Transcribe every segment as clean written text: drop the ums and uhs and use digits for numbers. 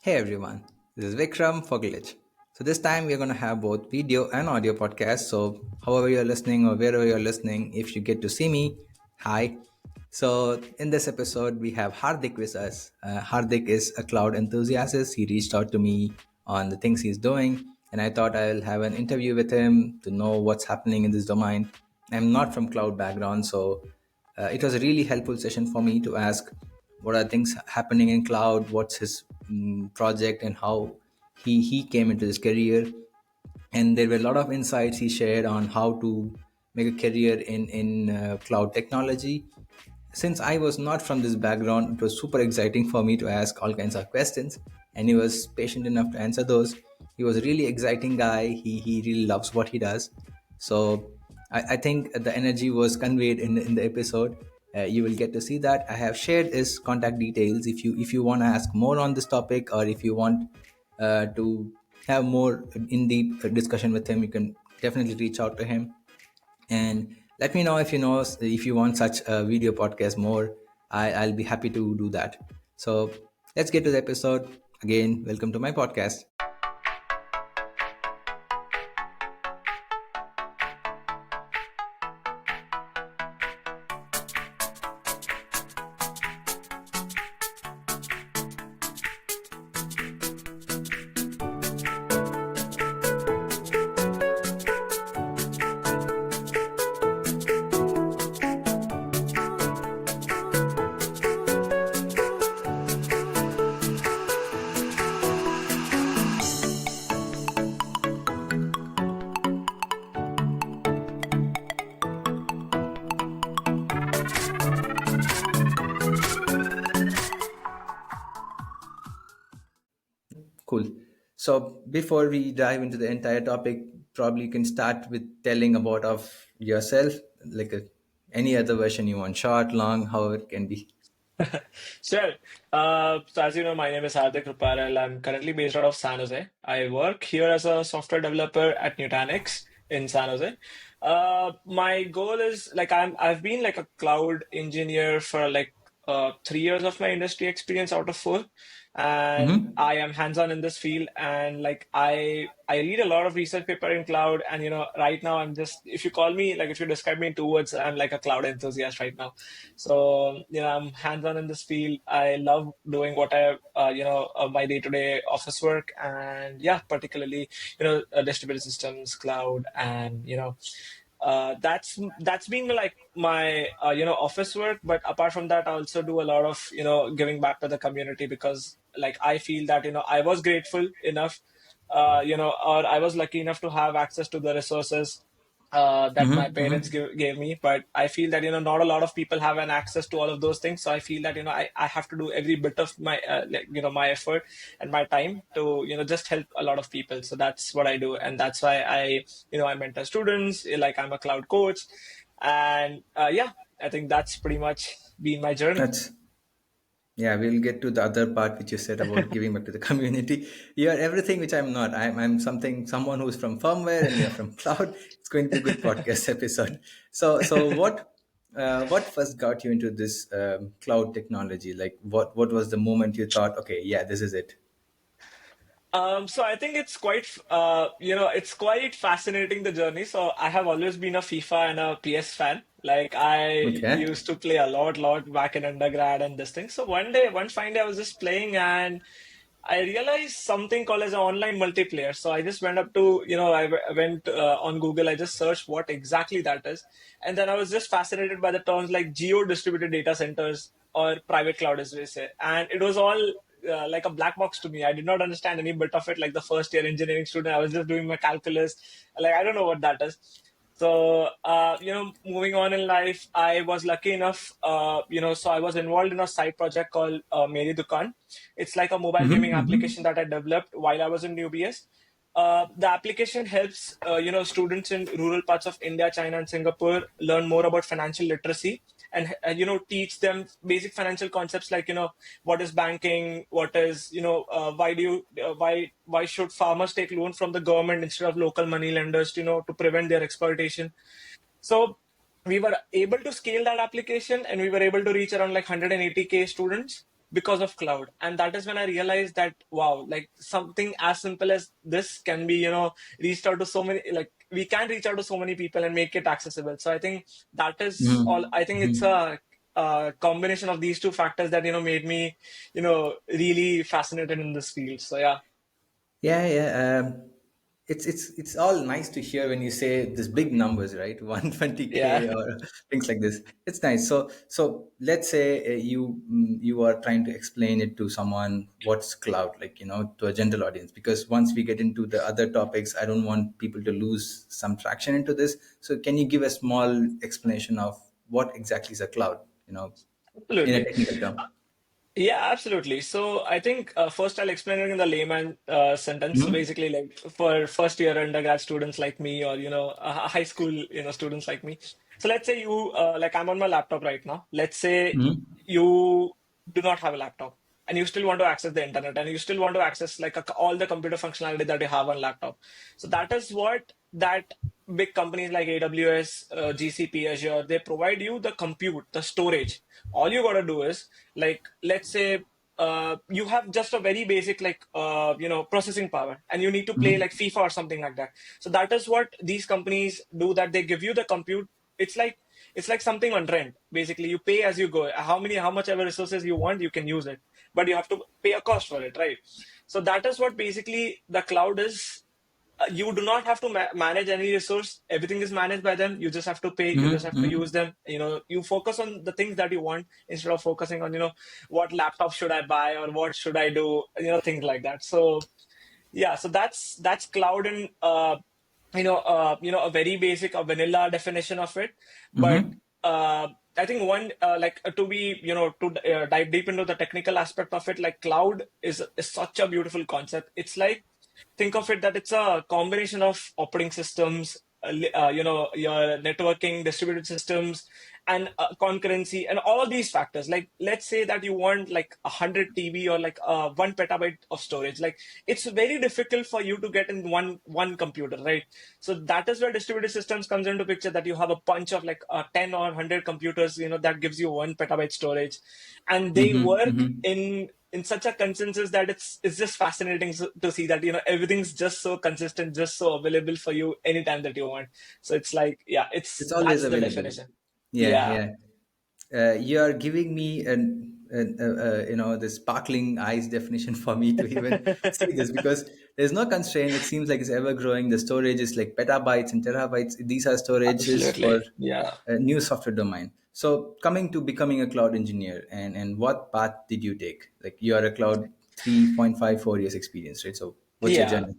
Hey everyone, this is Vikram for Glitch. So this time we're going to have both video and audio podcasts. So however you're listening or wherever you're listening, if you get to see me, hi. So in this episode we have Hardik with us. Hardik is a cloud enthusiast. He reached out to me on the things he's doing, and I thought I'll have an interview with him to know what's happening in this domain. I'm not from cloud background, so it was a really helpful session for me to ask what are things happening in cloud, what's his project, and how he came into this career. And there were a lot of insights he shared on how to make a career in cloud technology. Since I was not from this background, it was super exciting for me to ask all kinds of questions, and he was patient enough to answer those. He was a really exciting guy. He really loves what he does. So I think the energy was conveyed in the episode. You will get to see that. I have shared his contact details. If you want to ask more on this topic, or if you want to have more in deep discussion with him, you can definitely reach out to him and let me know if you want such a video podcast more. I'll be happy to do that. So let's get to the episode. Again, welcome to my podcast. Cool. So before we dive into the entire topic, probably you can start with telling about of yourself, like any other version you want, short, long, however it can be. Sure. So as you know, my name is Hardik Ruparel. I'm currently based out of San Jose. I work here as a software developer at Nutanix in San Jose. My goal is like I've been like a cloud engineer for like 3 years of my industry experience out of four, and Mm-hmm. I am hands-on in this field. And like I read a lot of research paper in cloud, and right now I'm just if you call me like if you describe me in 2 words, I'm like a cloud enthusiast right now. So, I'm hands-on in this field. I love doing what my day-to-day office work, and yeah, particularly, distributed systems, cloud, and that's been like my office work. But apart from that, I also do a lot of giving back to the community, because like I feel that I was grateful enough, or I was lucky enough to have access to the resources that my Mm-hmm. parents Mm-hmm. gave me. But I feel that not a lot of people have an access to all of those things. So I feel that I have to do every bit of my my effort and my time to just help a lot of people. So that's what I do, and that's why I mentor students. Like I'm a cloud coach, and yeah, I think that's pretty much been my journey. That's Yeah, we'll get to the other part which you said about giving back to the community. You're everything which I'm not. I'm someone who's from firmware, and you're from cloud. It's going to be a good podcast episode. So what first got you into this cloud technology? Like what was the moment you thought, okay, yeah, this is it. So I think it's quite fascinating, the journey. So I have always been a FIFA and a PS fan. Like I Okay. used to play a lot back in undergrad and this thing. So one fine day, I was just playing, and I realized something called as an online multiplayer. So I just went up to, I went on Google. I just searched what exactly that is, and then I was just fascinated by the terms like geo distributed data centers or private cloud, as we say, and it was all like a black box to me. I did not understand any bit of it. Like the first year engineering student, I was just doing my calculus. Like I don't know what that is. So, moving on in life, I was lucky enough, so I was involved in a side project called Meri Dukan. It's like a mobile gaming Mm-hmm, mm-hmm. application that I developed while I was in newbies. The application helps, students in rural parts of India, China, and Singapore learn more about financial literacy, and teach them basic financial concepts like what is banking, what is why do you why should farmers take loan from the government instead of local money lenders, to prevent their exploitation. So we were able to scale that application, and we were able to reach around like 180K students. because of cloud. And that is when I realized that, wow, like something as simple as this can be, reached out to so many, like we can reach out to so many people and make it accessible. So I think that is all. I think it's a combination of these two factors that, made me, really fascinated in this field. So yeah. Yeah, yeah. It's all nice to hear when you say these big numbers, right? Yeah. 120K or things like this. It's nice. So let's say you are trying to explain it to someone what's cloud, like to a general audience. Because once we get into the other topics, I don't want people to lose some traction into this. So can you give a small explanation of what exactly is a cloud? In a Absolutely. technical term. Yeah, absolutely. So I think first I'll explain it in the layman sentence. So Mm-hmm. basically, like for first year undergrad students like me, or high school students like me. So let's say you like I'm on my laptop right now. Let's say Mm-hmm. you do not have a laptop and you still want to access the internet and you still want to access like all the computer functionality that you have on laptop. So that is what that big companies like AWS, GCP, Azure, they provide you the compute, the storage. All you got to do is, like, let's say you have just a very basic like processing power and you need to play like Mm-hmm. FIFA or something like that. So that is what these companies do, that they give you the compute. It's like something on rent. Basically, you pay as you go. How much ever resources you want, you can use it, but you have to pay a cost for it, right? So that is what basically the cloud is. You do not have to manage any resource. Everything is managed by them. You just have to pay. You just have to use Mm-hmm. them. You focus on the things that you want instead of focusing on, what laptop should I buy or what should I do, things like that. So yeah, so that's cloud in a very basic, a vanilla definition of it. But Mm-hmm. I think one to be to dive deep into the technical aspect of it, like cloud is such a beautiful concept. It's like, think of it that it's a combination of operating systems, your networking, distributed systems, and concurrency, and all these factors. Like, let's say that you want like 100 TB or like 1 petabyte of storage. Like, it's very difficult for you to get in one computer, right? So that is where distributed systems comes into picture. That you have a bunch of like 10 or 100 computers, that gives you 1 petabyte storage, and they Mm-hmm. work Mm-hmm. in such a consensus that it's just fascinating to see that everything's just so consistent, just so available for you anytime that you want. So it's like, yeah, It's always that's the available. definition. Yeah, Yeah. yeah. You are giving me the sparkling eyes definition for me to even see this, because there's no constraint. It seems like it's ever growing. The storage is like petabytes and terabytes. These are storages for Absolutely. Yeah. a new software domain. So coming to becoming a cloud engineer, and what path did you take? Like you are a cloud 3.54 years experience, right? So what's your Yeah. journey?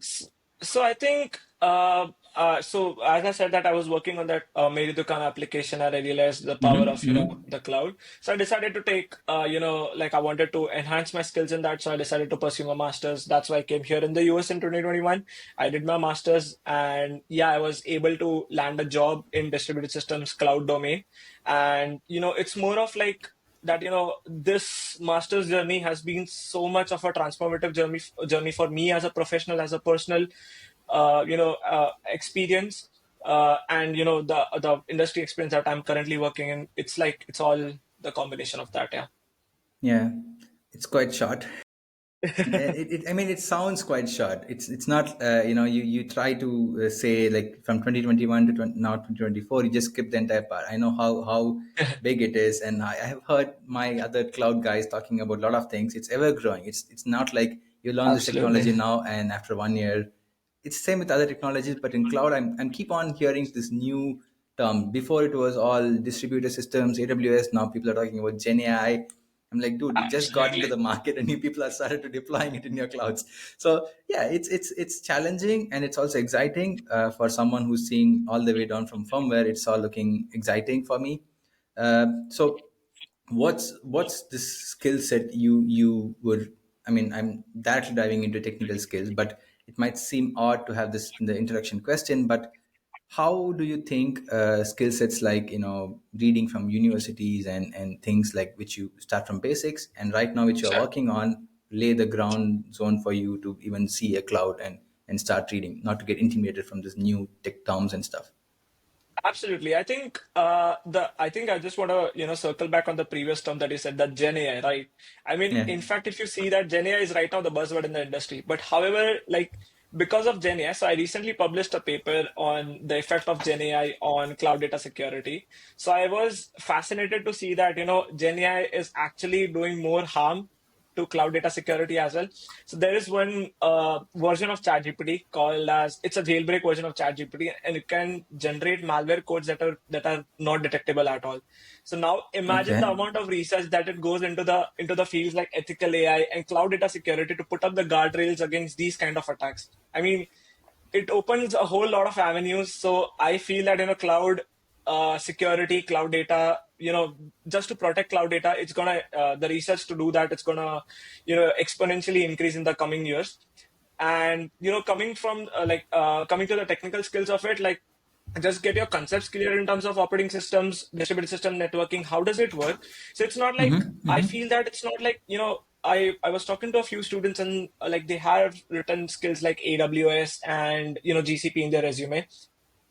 So I think, so as I said that I was working on that Meri Dukan application, and I realized the power Mm-hmm. of, Mm-hmm. the cloud. So I decided to take, like I wanted to enhance my skills in that. So I decided to pursue my master's. That's why I came here in the US in 2021. I did my master's, and yeah, I was able to land a job in distributed systems cloud domain. And, it's more of like, that this master's journey has been so much of a transformative journey for me as a professional, as a personal experience, and the industry experience that I'm currently working in. It's like it's all the combination of that. Yeah. Yeah, it's quite short. I mean, it sounds quite short. It's not. You try to say like from 2021 to now 2024. You just skip the entire part. I know how big it is, and I have heard my other cloud guys talking about a lot of things. It's ever growing. It's not like you learn this Absolutely. technology now and after 1 year. It's same with other technologies, but in cloud, I'm keep on hearing this new term. Before it was all distributed systems, AWS. Now people are talking about Gen AI. I'm like, dude, it just got into Absolutely. the market and you people are started to deploying it in your clouds. So yeah, it's challenging and it's also exciting for someone who's seeing all the way down from firmware. It's all looking exciting for me. So what's this skill set you would, I mean, I'm directly diving into technical skills, but it might seem odd to have this in the introduction question, but how do you think skill sets like reading from universities and things like which you start from basics and right now which you're Sure. working on lay the ground zone for you to even see a cloud and start reading, not to get intimidated from this new tech terms and stuff? Absolutely. I think I just want to, circle back on the previous term that you said, that Gen AI, right? I mean, Yeah. in fact, if you see that Gen AI is right now the buzzword in the industry, but however, like because of Gen AI, so I recently published a paper on the effect of Gen AI on cloud data security. So I was fascinated to see that, Gen AI is actually doing more harm to cloud data security as well. So there is one version of ChatGPT called as, it's a jailbreak version of ChatGPT, and it can generate malware codes that are not detectable at all. So now imagine the Okay. amount of research that it goes into the fields like ethical AI and cloud data security to put up the guardrails against these kind of attacks. I mean, it opens a whole lot of avenues. So I feel that cloud security, cloud data, just to protect cloud data, it's gonna the research to do that. It's gonna exponentially increase in the coming years. And coming to the technical skills of it, like just get your concepts clear in terms of operating systems, distributed system networking. How does it work? So it's not like, Mm-hmm. I Mm-hmm. feel that it's not like, I was talking to a few students, and like they have written skills like AWS and GCP in their resume.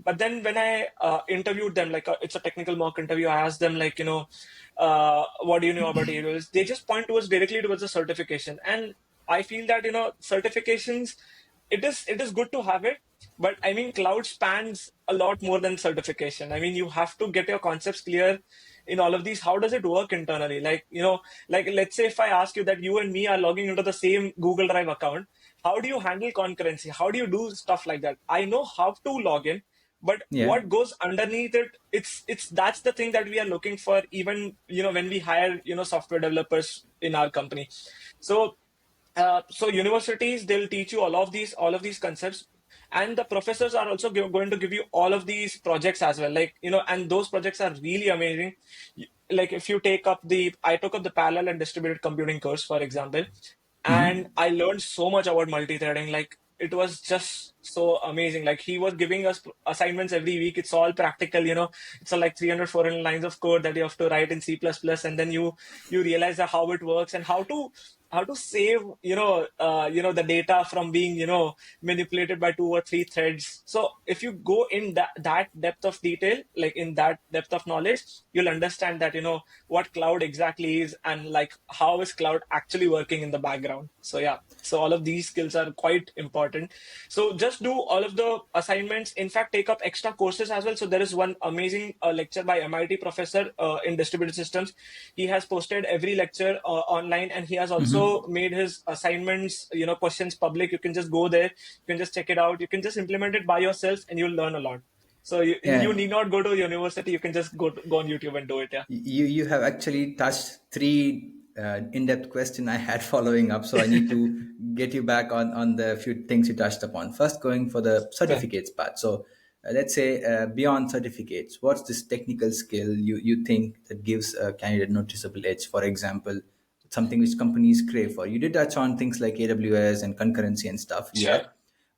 But then when I interviewed them, like it's a technical mock interview, I asked them like, what do you know about AWS? They just point towards directly towards the certification. And I feel that certifications, it is good to have it, but I mean cloud spans a lot more than certification. I mean, you have to get your concepts clear in all of these. How does it work internally? Like, like let's say if I ask you that you and me are logging into the same Google Drive account, how do you handle concurrency? How do you do stuff like that? I know how to log in, but Yeah. what goes underneath it, it's that's the thing that we are looking for, even when we hire software developers in our company. So universities, they'll teach you all of these concepts, and the professors are also going to give you all of these projects as well. Like, and those projects are really amazing. Like if you I took up the parallel and distributed computing course, for example, and Mm-hmm. I learned so much about multi-threading. Like it was just so amazing. Like he was giving us assignments every week. It's all practical. It's all like 300, 400 lines of code that you have to write in C++, and then you realize that how it works and how to save the data from being manipulated by two or three threads. So if you go in that depth of detail, like in that depth of knowledge, you'll understand that what cloud exactly is, and like how is cloud actually working in the background. So yeah, so all of these skills are quite important. So just do all of the assignments. In fact, take up extra courses as well. So there is one amazing lecture by MIT professor in distributed systems. He has posted every lecture online, and he has also Mm-hmm. made his assignments, questions public. You can just go there, you can just check it out, you can just implement it by yourself, and you'll learn a lot. So you Yeah. need not go to university. You can just go on YouTube and do it. Yeah. You have actually touched three in-depth question I had following up, so I need to get you back on the few things you touched upon. First, going for the Okay. certificates part. So let's say beyond certificates, what's this technical skill you think that gives a candidate noticeable edge? For example, something which companies crave for. You did touch on things like AWS and concurrency and stuff. Sure. Yeah,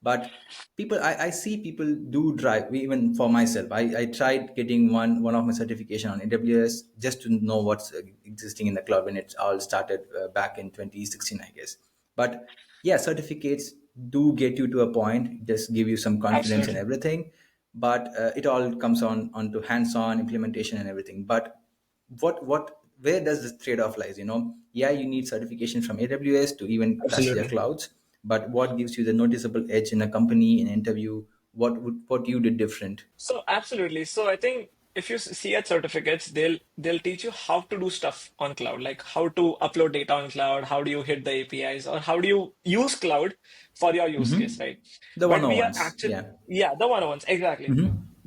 but people, I see people do drive. Even for myself, I tried getting one of my certification on AWS just to know what's existing in the cloud when it all started back in 2016, I guess. But yeah, certificates do get you to a point, just give you some confidence and Absolutely. everything, but it all comes on onto hands-on implementation and everything. But what where does this trade-off lies? Yeah, you need certification from AWS to even touch their Absolutely. clouds, but what gives you the noticeable edge in a company, in an interview? What you did different? So absolutely. So I think if you see at certificates, they'll teach you how to do stuff on cloud, like how to upload data on cloud, how do you hit the APIs, or how do you use cloud for your use case, right? The But we are one-on-ones, actually, yeah. yeah, the one-on-ones, exactly.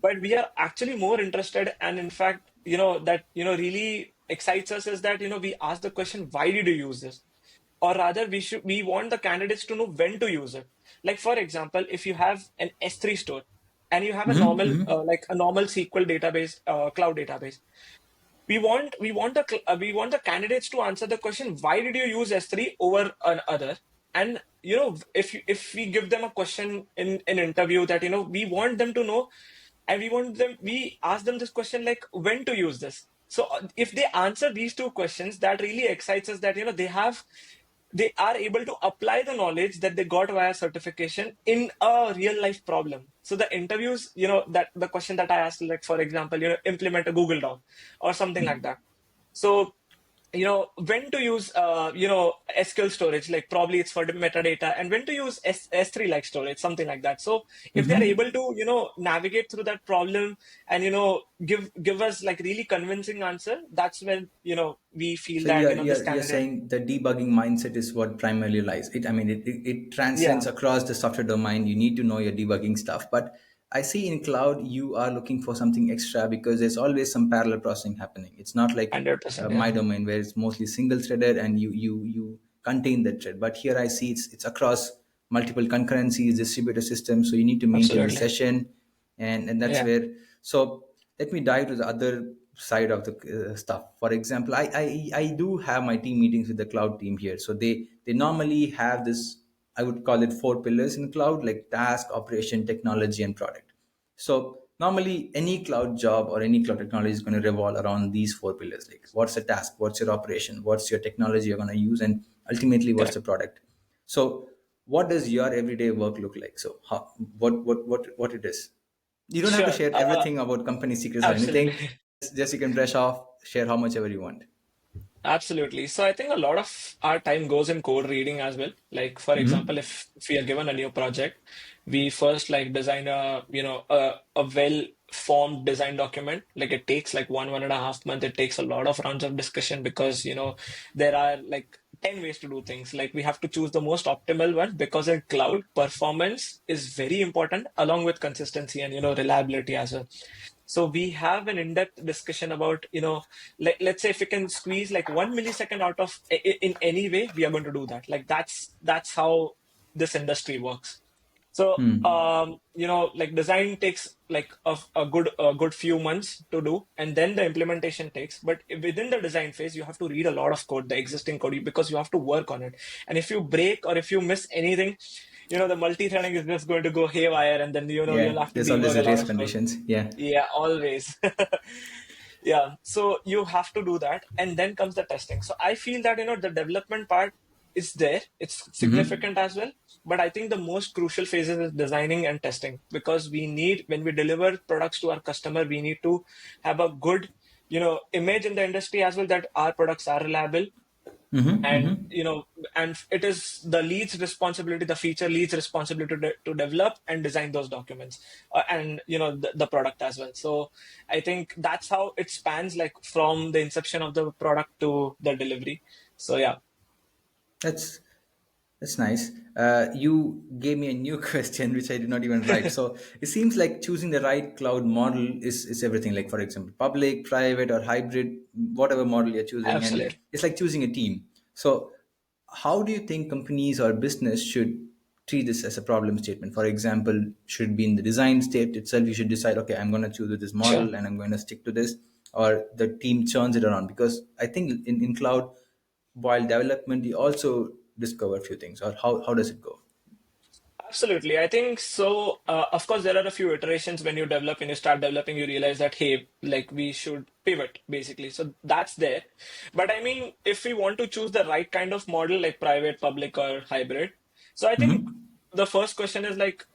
But we are actually more interested, and in fact, that really excites us is that we ask the question, why did you use this? Or rather, we want the candidates to know when to use it. Like for example, if you have an S3 store and you have a normal SQL database, cloud database, we want the candidates to answer the question, why did you use S3 over another? And if we give them a question in an interview, that we want them to know, and we ask them this question, like when to use this. So if they answer these two questions, that really excites us, that they have they are able to apply the knowledge that they got via certification in a real life problem. So the interviews, that the question that I asked, like for example, implement a Google Doc or something like that. So when to use SQL storage, like probably it's for the metadata, and when to use S3 like storage, something like that. So if they're Mm-hmm. able to navigate through that problem and give us like really convincing answer, that's when we feel So that this you're candidate. saying the debugging mindset is what primarily lies. It transcends Yeah, across the software domain. You need to know your debugging stuff. But I see in cloud you are looking for something extra because there's always some parallel processing happening. It's not like 100%. my Yeah, domain where it's mostly single threaded and you contain that thread. But here I see it's across multiple concurrencies, distributed systems. So you need to maintain the absolutely. session, and that's Yeah, where. So let me dive to the other side of the stuff. For example, I do have my team meetings with the cloud team here. So they normally have this, I would call it four pillars in cloud, like task, operation, technology, and product. So normally any cloud job or any cloud technology is going to revolve around these four pillars. Like what's the task, what's your operation, what's your technology you're going to use, and ultimately what's the correct. product. So what does your everyday work look like? So how, what it is? You don't have to Sure. share everything about company secrets or anything. Absolutely. Just you can brush off, share how much ever you want. Absolutely. So I think a lot of our time goes in code reading as well. Like for example, Mm-hmm. if we are given a new project, we first like design a well-formed design document. Like it takes like 1.5 month. It takes a lot of rounds of discussion because there are like 10 ways to do things. Like we have to choose the most optimal one because in cloud performance is very important along with consistency and reliability as well. So we have an in-depth discussion about, let's say if we can squeeze like 1 millisecond out of in any way, we are going to do that. Like that's how this industry works. So, like design takes like a good few months to do, and then the implementation takes. But within the design phase, you have to read a lot of code, the existing code, because you have to work on it. And if you break or if you miss anything, the multi-threading is just going to go haywire, and then Yeah, you'll have to there's always debug a a lot race of code. conditions. Yeah. Yeah, always. Yeah, so you have to do that, and then comes the testing. So I feel that the development part is there, it's Mm-hmm. significant as well, but I think the most crucial phases is designing and testing because we need, when we deliver products to our customer, we need to have a good image in the industry as well that our products are reliable, Mm-hmm. and Mm-hmm. and it is the lead's responsibility, the feature lead's responsibility to develop and design those documents, and the product as well. So I think that's how it spans, like from the inception of the product to the delivery. So yeah. That's that's nice. You gave me a new question which I did not even write. So it seems like choosing the right cloud model is everything. Like for example, public, private, or hybrid, whatever model you're choosing, and Absolutely. it's like choosing a team. So how do you think companies or business should treat this as a problem statement? For example, should it be in the design state itself? You should decide, okay, I'm going to choose this Sure. model and I'm going to stick to this, or the team churns it around. Because I think in cloud, while development, you also discover a few things. Or how does it go? Absolutely. I think so. Of course, there are a few iterations when you develop, when you start developing, you realize that, hey, like we should pivot basically. So that's there. But I mean, if we want to choose the right kind of model, like private, public, or hybrid, so I think Mm-hmm. the first question is like,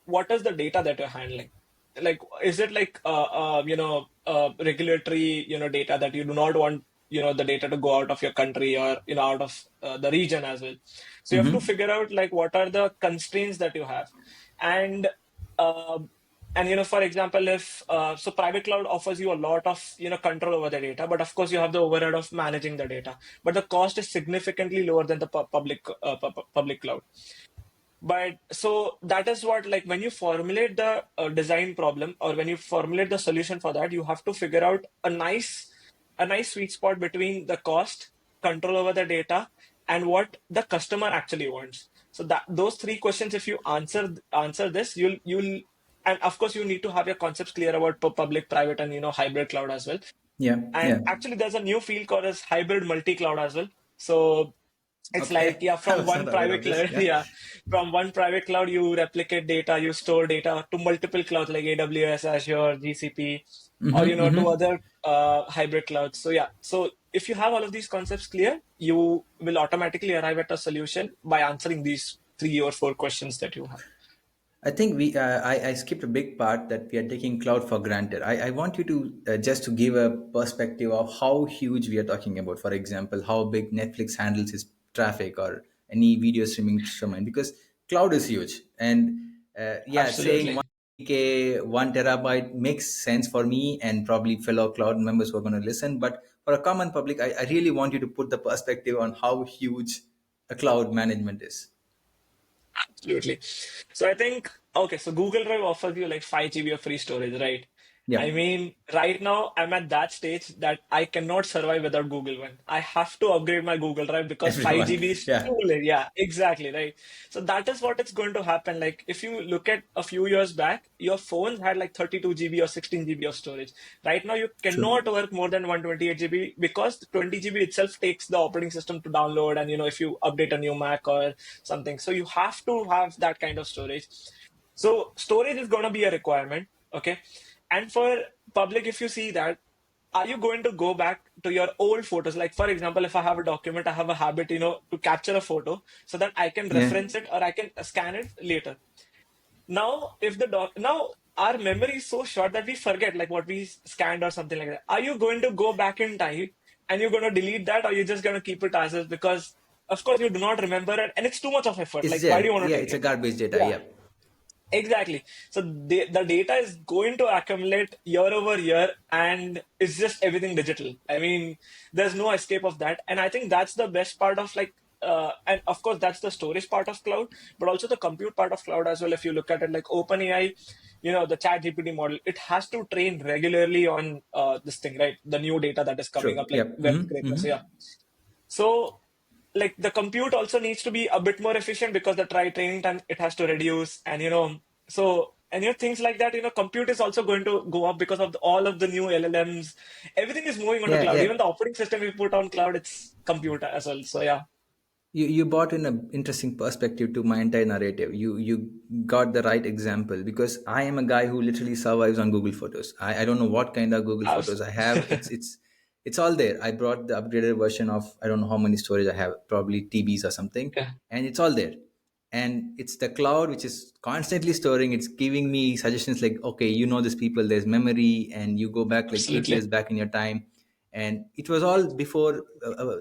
what is the data that you're handling? Like, is it like, regulatory, data that you do not want, the data to go out of your country or, out of the region as well. So you have to Mm-hmm. figure out like what are the constraints that you have, and uh, for example, if so private cloud offers you a lot of control over the data, but of course you have the overhead of managing the data, but the cost is significantly lower than the public cloud. But so that is what, like when you formulate the design problem, or when you formulate the solution for that, you have to figure out a nice sweet spot between the cost, control over the data, and what the customer actually wants. So that those three questions, if you answer this, you'll and of course you need to have your concepts clear about public, private, and hybrid cloud as well. Yeah. And Yeah. actually, there's a new field called as hybrid multi-cloud as well. So it's like, Okay. yeah, I from was one not aware private of this. cloud, Yeah. yeah, from one private cloud, you replicate data, you store data to multiple clouds like AWS, Azure, GCP, or Mm-hmm. to Mm-hmm. other hybrid clouds. So yeah, so if you have all of these concepts clear, you will automatically arrive at a solution by answering these 3 or 4 questions that you have. I think I skipped a big part that we are taking cloud for granted. I want you to just to give a perspective of how huge we are talking about. For example, how big Netflix handles its traffic or any video streaming instrument, because cloud is huge. And yeah, saying Absolutely. 1K, 1 terabyte makes sense for me and probably fellow cloud members who are going to listen. But for a common public, I really want you to put the perspective on how huge a cloud management is. Absolutely. So I think, okay, so Google Drive offers you like 5 GB of free storage, right? Yeah, I mean, right now I'm at that stage that I cannot survive without Google One. I have to upgrade my Google Drive because 5 everyone. GB is Yeah, too late. Yeah, exactly, right. So that is what it's going to happen. Like if you look at a few years back, your phones had like 32 GB or 16 GB of storage. Right now you true. cannot work more than 128 GB because the 20 GB itself takes the operating system to download, and if you update a new Mac or something. So you have to have that kind of storage. So storage is going to be a requirement. Okay. And for public, if you see that, are you going to go back to your old photos? Like, for example, if I have a document, I have a habit, to capture a photo so that I can Yeah. reference it or I can scan it later. Now, if the now our memory is so short that we forget like what we scanned or something like that. Are you going to go back in time and you're going to delete that, or you're just going to keep it as is? Because of course you do not remember it, and it's too much of effort. It's Like, why do there. you want to Yeah, take it's a it? garbage data. Yeah. Yeah, Exactly. So the data is going to accumulate year over year, and it's just everything digital. I mean, there's no escape of that. And I think that's the best part of like, and of course, that's the storage part of cloud, but also the compute part of cloud as well. If you look at it like OpenAI, the chat GPT model, it has to train regularly on this thing, right? The new data that is coming true. up, like Yep. web scrapers. Mm-hmm. Yeah. So, like the compute also needs to be a bit more efficient because the try training time it has to reduce, and things like that. Compute is also going to go up because of all of the new LLMs. Everything is moving on the Yeah, cloud. yeah. Even the operating system we put on cloud, it's compute as well. So yeah, You brought in an interesting perspective to my entire narrative. You got the right example because I am a guy who literally survives on Google Photos. I don't know what kind of Google Photos abs- I have. It's all there. I brought the upgraded version of I don't know how many storage I have, probably TBs or something, yeah, and it's all there. And it's the cloud which is constantly storing. It's giving me suggestions like, okay, these people. There's memory, and you go back like 8 years absolutely, back in your time, and it was all before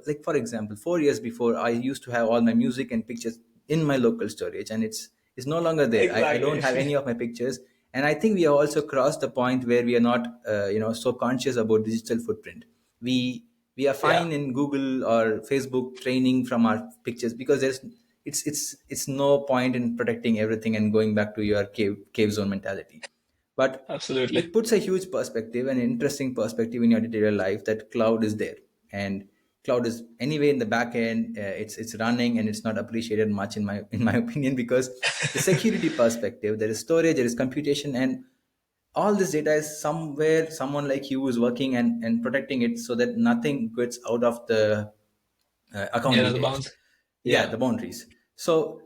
like for example 4 years before I used to have all my music and pictures in my local storage, and it's no longer there. I don't exactly, have any of my pictures, and I think we have also crossed the point where we are not so conscious about digital footprint. We are yeah, fine in Google or Facebook training from our pictures because it's no point in protecting everything and going back to your cave zone mentality. But absolutely, it puts a huge perspective, an interesting perspective in your day-to-day life, that cloud is there, and cloud is anyway in the back end. It's running, and it's not appreciated much in my opinion, because the security perspective, there is storage, there is computation, and all this data is somewhere someone like you is working and protecting it so that nothing gets out of the account yeah, the details. bounds, Yeah, yeah. the boundaries. So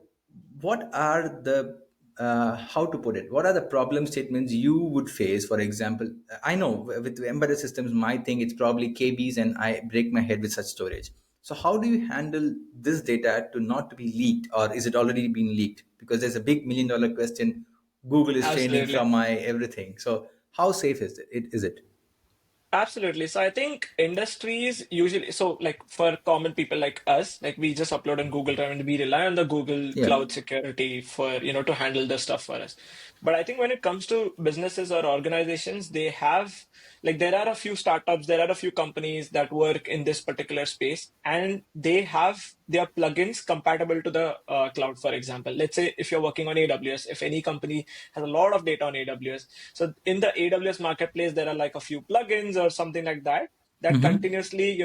what are the how to put it, what are the problem statements you would face? For example, I know with embedded systems my thing, it's probably kbs, and I break my head with such storage. So how do you handle this data to not to be leaked, or is it already been leaked? Because there's a big $1 million question. Google is training Absolutely. from my everything. So how safe is it? Absolutely. So I think industries usually, so like for common people like us, like we just upload on Google Drive and we rely on the Google Yeah. Cloud security for, to handle the stuff for us. But I think when it comes to businesses or organizations, they have, like, there are a few startups, there are a few companies that work in this particular space, and they have their plugins compatible to the cloud. For example, let's say if you're working on AWS, if any company has a lot of data on AWS, so in the AWS marketplace, there are like a few plugins or something like that that Mm-hmm. continuously,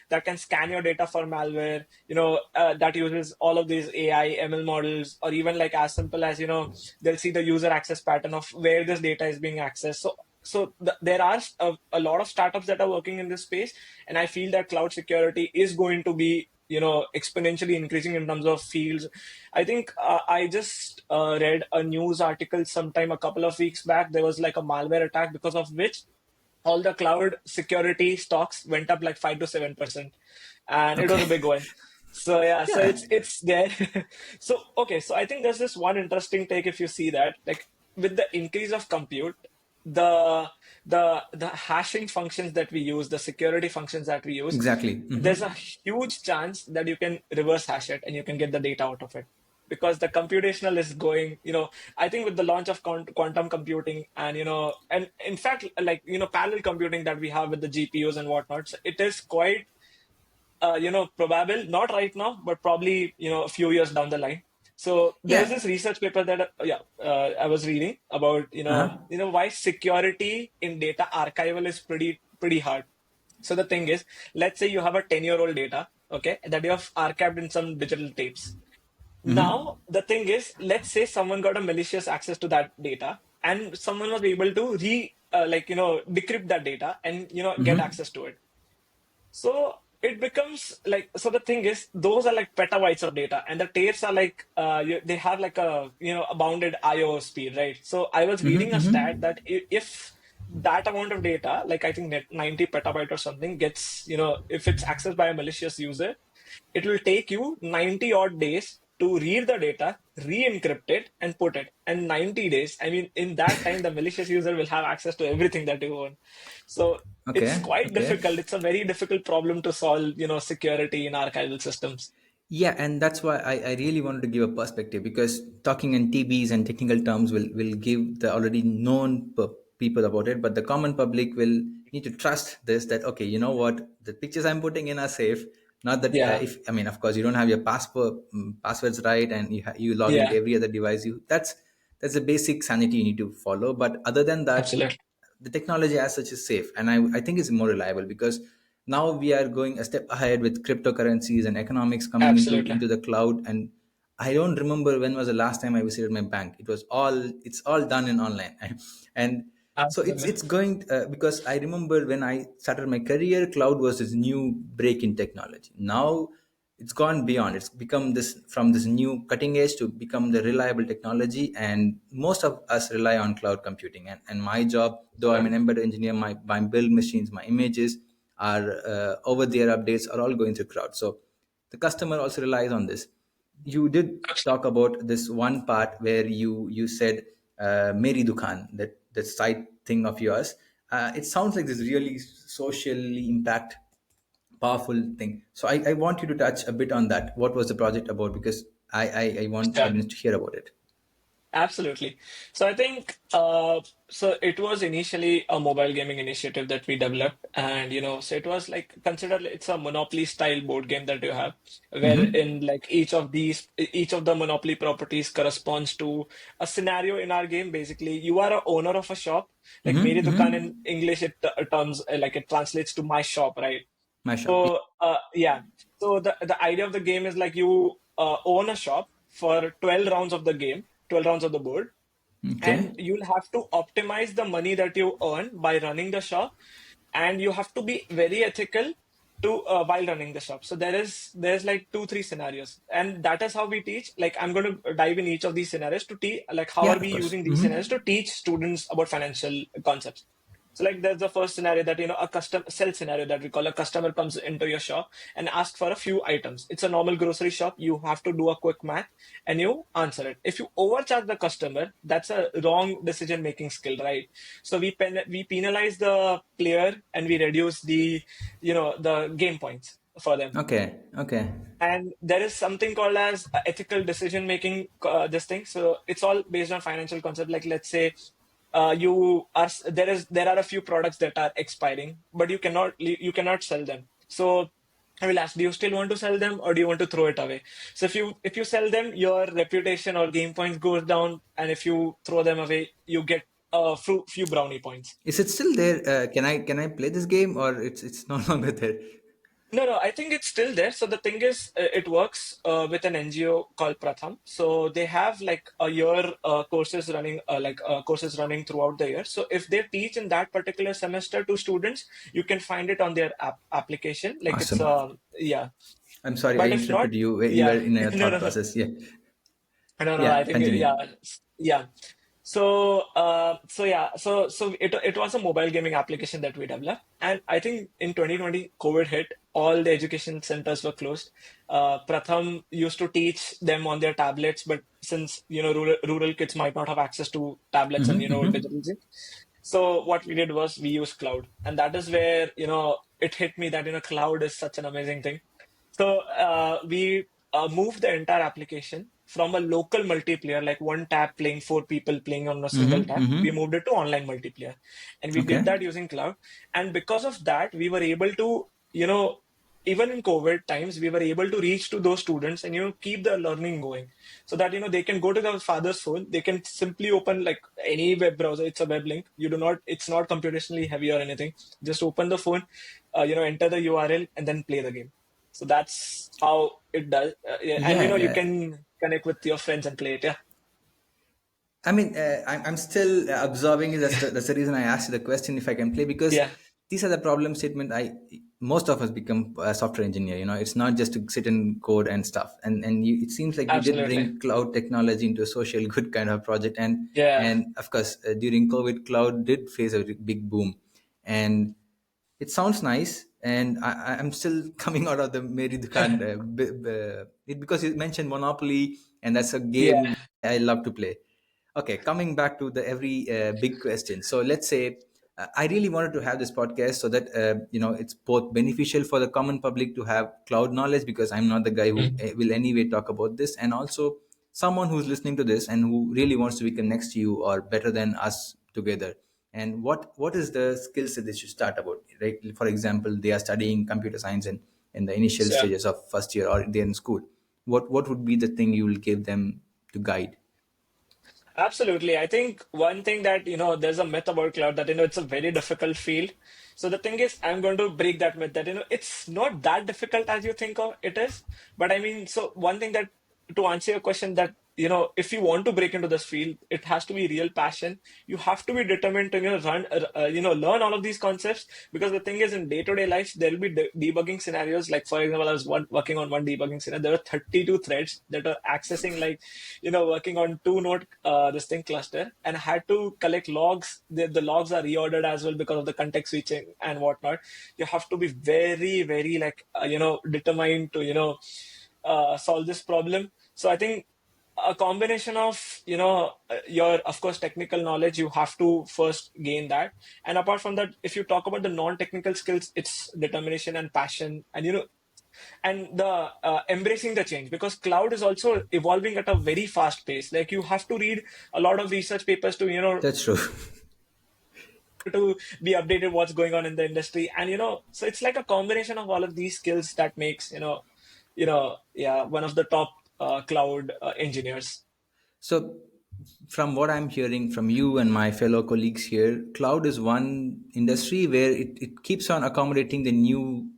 that can scan your data for malware, that uses all of these AI, ML models, or even like as simple as, they'll see the user access pattern of where this data is being accessed. So there are a lot of startups that are working in this space, and I feel that cloud security is going to be, exponentially increasing in terms of fields. I think I just read a news article sometime a couple of weeks back. There was like a malware attack because of which all the cloud security stocks went up like 5 to 7%, and it was a Okay. big one. So yeah, so Yeah. it's there. So okay, so I think there's this one interesting take if you see that, like with the increase of compute, the the hashing functions that we use, the security functions that we use, Exactly. there's a huge chance that you can reverse hash it and you can get the data out of it, because the computational is going, I think with the launch of quantum computing, and and in fact, like parallel computing that we have with the GPUs and whatnot, so it is quite probable, not right now, but probably, a few years down the line. So there's Yeah. this research paper that, I was reading about, Uh-huh. why security in data archival is pretty hard. So the thing is, let's say you have a 10-year-old data, okay, that you have archived in some digital tapes. Now, the thing is, let's say someone got a malicious access to that data, and someone was able to decrypt that data and, get access to it. So it becomes like, so the thing is, those are like petabytes of data, and the tapes are like, they have like a bounded IO speed, right? So I was reading a stat that if that amount of data, like I think 90 petabyte or something, gets, if it's accessed by a malicious user, it will take you 90 odd days to read the data, re-encrypt it, and put it. And 90 days, I mean, in that time, the malicious user will have access to everything that you own. So it's Okay. quite Okay. difficult. It's a very difficult problem to solve, security in archival systems. Yeah, and that's why I really wanted to give a perspective, because talking in TBs and technical terms will give the already known people about it, but the common public will need to trust this, that okay, you know what, the pictures I'm putting in are safe. Not that Yeah, if I mean, of course, you don't have your passwords right, and you log into yeah, every other device. That's a basic sanity you need to follow. But other than that, absolutely, the technology as such is safe, and I think it's more reliable, because now we are going a step ahead with cryptocurrencies and economics coming absolutely, into the cloud. And I don't remember when was the last time I visited my bank. It's all done in online. And so absolutely. it's going, because I remember when I started my career, cloud was this new break in technology. Now it's gone beyond. It's become this, from this new cutting edge to become the reliable technology, and most of us rely on cloud computing. And my job, though I'm an Absolutely. embedded engineer, my build machines, my images are over their updates are all going through cloud. So the customer also relies on this. You did talk about this one part where you said Meri Dukan, that side thing of yours. It sounds like this really socially impact powerful thing. So I want you to touch a bit on that. What was the project about? Because I want Sure. audience to hear about it. Absolutely. So I think so it was initially a mobile gaming initiative that we developed, and so it was like, consider it's a Monopoly style board game that you have, wherein like each of the Monopoly properties corresponds to a scenario in our game. Basically, you are a owner of a shop. Like Meri Dukan in English, it terms like it translates to my shop, right? My shop. So yeah, so the idea of the game is like you own a shop for 12 rounds of the game, 12 rounds of the board, and Okay. you'll have to optimize the money that you earn by running the shop, and you have to be very ethical to while running the shop. So there's like 2 3 scenarios, and that is how we teach. Like I'm going to dive in each of these scenarios to teach, like how Yeah, are of we course. using these scenarios to teach students about financial concepts. So like there's the first scenario that a custom sell scenario that we call. A customer comes into your shop and asks for a few items. It's a normal grocery shop. You have to do a quick math and you answer it. If you overcharge the customer, that's a wrong decision making skill, right? So we penalize the player and we reduce the game points for them. Okay. Okay. And there is something called as ethical decision making, this thing. So it's all based on financial concept. Like let's say there are a few products that are expiring, but you cannot sell them. So I will ask, do you still want to sell them or do you want to throw it away? So if you sell them, your reputation or game points goes down, and if you throw them away, you get a few brownie points. Is it still there? Can I play this game, or it's no longer there? No, no, I think it's still there. So the thing is, it works with an NGO called Pratham. So they have like a year courses running throughout the year. So if they teach in that particular semester to students, you can find it on their application. Like it's Awesome. yeah. I'm sorry I But if not, interrupted you. You were yeah, in a no, thought no, no, process. Yeah. no, no. I Yeah. think Continue. yeah, yeah. So it was a mobile gaming application that we developed, and I think in 2020, COVID hit. All the education centers were closed. Pratham used to teach them on their tablets, but since rural kids might not have access to tablets and Mm-hmm, mm-hmm. digital things, so what we did was we used cloud, and that is where it hit me that cloud is such an amazing thing. So we moved the entire application from a local multiplayer, like one tab playing four people playing on a single Mm-hmm, tab. We mm-hmm. moved it to online multiplayer, and we did Okay. that using cloud. And because of that, we were able to, even in COVID times, we were able to reach to those students and keep the learning going, so that they can go to their father's phone. They can simply open like any web browser. It's a web link. You do not. It's not computationally heavy or anything. Just open the phone, enter the URL, and then play the game. So that's how it does. Yeah, and Yeah, you yeah. can connect with your friends and play it. Yeah. I mean, I'm still observing it. That's the reason I asked you the question if I can play, because Yeah, these are the problem statement. Most of us become a software engineer. It's not just to sit and code and stuff. It seems like you did absolutely. bring cloud technology into a social good kind of project. Yeah. And of course, during COVID, cloud did face a big boom, and it sounds nice. And I'm still coming out of the Mary Dukan because you mentioned Monopoly, and that's a Yeah. game I love to play. Okay, coming back to the every big question. So let's say I really wanted to have this podcast so that it's both beneficial for the common public to have cloud knowledge, because I'm not the guy who Mhm. will anyway talk about this, and also someone who's listening to this and who really wants to become next to you or better than us together. And what is the skills that they should start about, right? For example, they are studying computer science in the initial So, stages of first year, or they're in school. What would be the thing you will give them to guide? absolutely. I think one thing that, there's a myth about cloud that, it's a very difficult field. So the thing is, I'm going to break that myth that, it's not that difficult as you think of it is. But I mean, so one thing that, to answer your question, that, if you want to break into this field, it has to be real passion. You have to be determined to, learn all of these concepts, because the thing is, in day-to-day life, there will be debugging scenarios. Like, for example, I was working on one debugging scenario. There are 32 threads that are accessing, like, working on two node this thing cluster, and I had to collect logs. The logs are reordered as well because of the context switching and whatnot. You have to be very, very like determined to solve this problem. So I think a combination of your, of course, technical knowledge, you have to first gain that. And apart from that, if you talk about the non-technical skills, it's determination and passion, and and the embracing the change, because cloud is also evolving at a very fast pace. Like, you have to read a lot of research papers to That's true. to be updated what's going on in the industry. And so it's like a combination of all of these skills that makes yeah, one of the top cloud engineers. So, from what I'm hearing from you and my fellow colleagues here, cloud is one industry where it keeps on accommodating the new.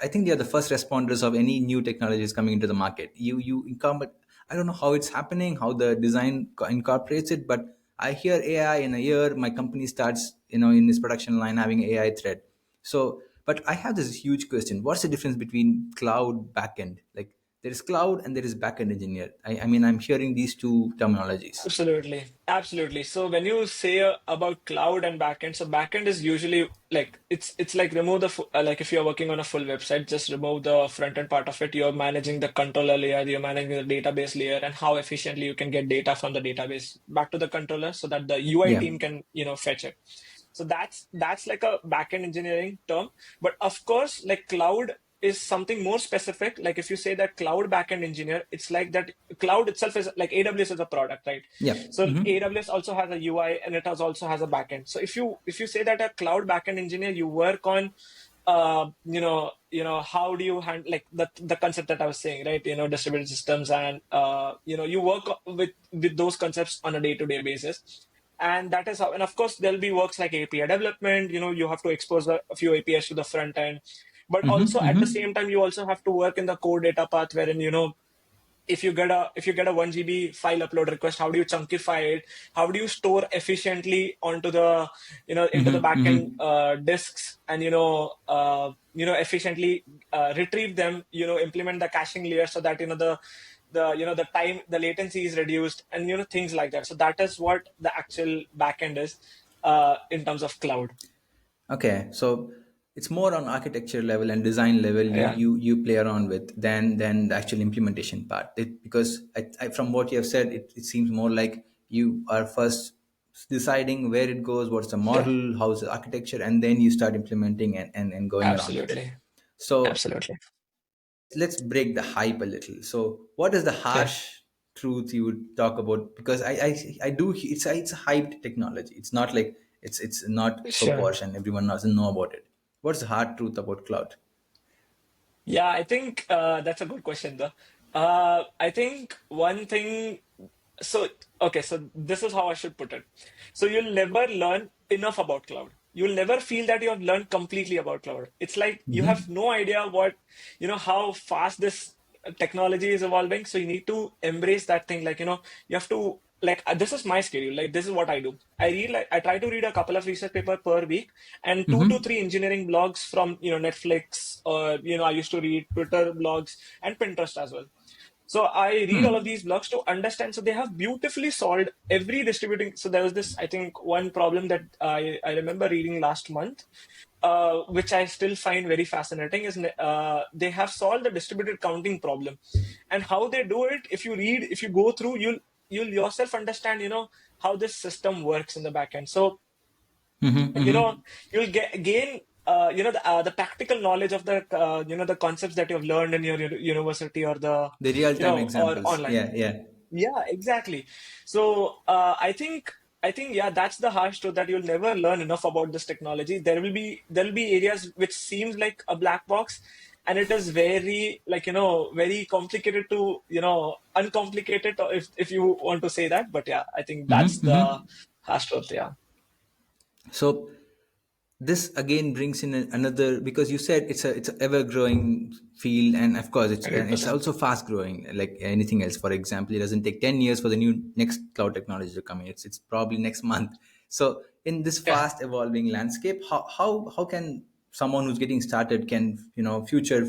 I think they are the first responders of any new technologies coming into the market. You incumbent. I don't know how it's happening, how the design incorporates it, but I hear AI in a year. My company starts, in this production line having AI thread. So, but I have this huge question: what's the difference between cloud backend? Like, there is cloud and there is backend engineer. I mean, I'm hearing these two terminologies. Absolutely. Absolutely. So when you say about cloud and backend, so backend is usually like, it's like remove the like, if you're working on a full website, just remove the front end part of it. You're managing the controller layer, you're managing the database layer, and how efficiently you can get data from the database back to the controller so that the UI Yeah, team can fetch it. So that's like a backend engineering term. But of course, like, cloud is something more specific. Like, if you say that cloud backend engineer, it's like that cloud itself is like AWS is a product, right? yeah. So Hmm. AWS also has a UI, and also has a backend. So if you say that a cloud backend engineer, you work on how do you handle, like, the concept that I was saying, right? Distributed systems, and you work with those concepts on a day-to-day basis. And that is how, and of course, there'll be works like API development. You have to expose a few APIs to the front end, but Hmm. also at the Hmm. same time, you also have to work in the core data path, wherein if you get a 1 GB file upload request, how do you chunkify it? How do you store efficiently onto the into the Hmm. backend Hmm. disks, and efficiently retrieve them, implement the caching layer, so that the the time, the latency is reduced, and things like that. So that is what the actual backend is in terms of cloud. Okay, so it's more on architecture level and design level Yeah, you play around with than the actual implementation part. Because from what you have said, it seems more like you are first deciding where it goes, what's the yeah, model, how's the architecture, and then you start implementing and going around with it. absolutely, So absolutely. let's break the hype a little. So what is the Yeah, harsh truth you would talk about? Because I do, it's a hyped technology. It's not like it's not so sure. posh and everyone doesn't know about it. What's the hard truth about cloud? Yeah, I think that's a good question, though. I think one thing. So, okay, so this is how I should put it. So, you'll never learn enough about cloud. You'll never feel that you have learned completely about cloud. It's like you have no idea how fast this technology is evolving. So, you need to embrace that thing. Like, you have to, like, this is my schedule. Like, this is what I do. I try to read a couple of research paper per week and 2 to 3 engineering blogs from, Netflix, or, I used to read Twitter blogs and Pinterest as well. So I read all of these blogs to understand. So they have beautifully solved every distributing. So there was this, I think, one problem that I remember reading last month, which I still find very fascinating, is they have solved the distributed counting problem, and how they do it. If you go through, you'll yourself understand, how this system works in the back end. So you know you'll gain the practical knowledge of the concepts that you've learned in your university, or the The real time or examples. online. Yeah, yeah. Yeah, exactly. So I think yeah, that's the harsh truth, that you'll never learn enough about this technology. There will be areas which seems like a black box, and it is very, like, very complicated to, uncomplicated, or if you want to say that. But yeah, I think that's the harsh truth. Yeah, So this again brings in another, because you said it's a ever growing field, and of course it's 100%. also fast growing like anything else. For example, it doesn't take 10 years for the new next cloud technology to come in. It's probably next month. So in this Yeah. fast evolving landscape, how can someone who's getting started can future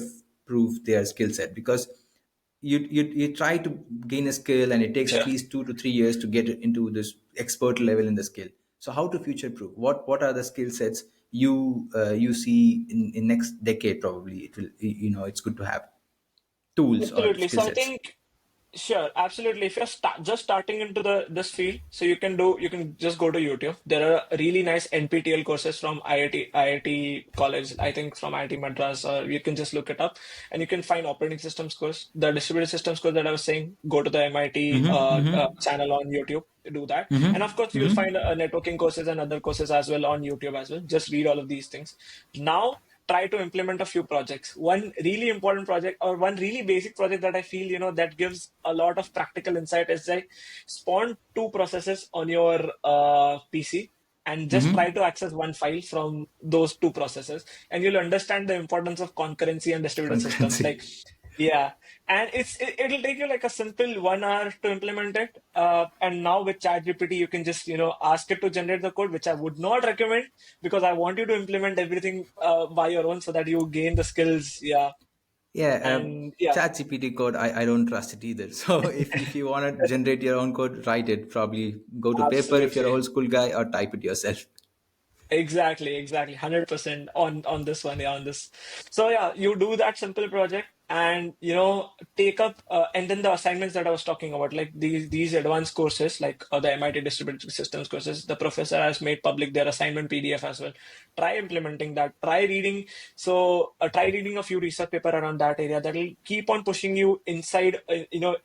proof their skill set? Because you try to gain a skill and it takes at Sure. least 2 to 3 years to get into this expert level in the skill. So how to future proof? What are the skill sets you see in next decade? Probably it will, it's good to have tools or Absolutely. skill So I sets. think, sure, absolutely. If you're just starting into the this field, so you can just go to YouTube. There are really nice NPTEL courses from IIT College, I think from IIT Madras, or you can just look it up, and you can find operating systems course, the distributed systems course that I was saying. Go to the MIT channel on YouTube to do that, and of course you'll find networking courses and other courses as well on YouTube as well. Just read all of these things. Now try to implement a few projects. One really important project, or one really basic project that I feel, that gives a lot of practical insight, is like spawn 2 processes on your PC, and just try to access one file from those 2 processes, and you'll understand the importance of concurrency and distributed systems. Concurrency. Like, yeah, and it'll take you like a simple 1 hour to implement it. And now with ChatGPT, you can just ask it to generate the code, which I would not recommend, because I want you to implement everything by your own, so that you gain the skills. Yeah, Yeah, and yeah, chat GPT code, I don't trust it either. So if you want to generate your own code, write it. Probably go to paper if you're an absolutely. old school guy, or type it yourself. Exactly, 100% on this one, yeah, on this. So yeah, you do that simple project, and take up, and then the assignments that I was talking about, like these advanced courses, like the MIT Distributed Systems courses, the professor has made public their assignment PDF as well. Try implementing that. Try reading. So try reading a few research paper around that area. That will keep on pushing you inside,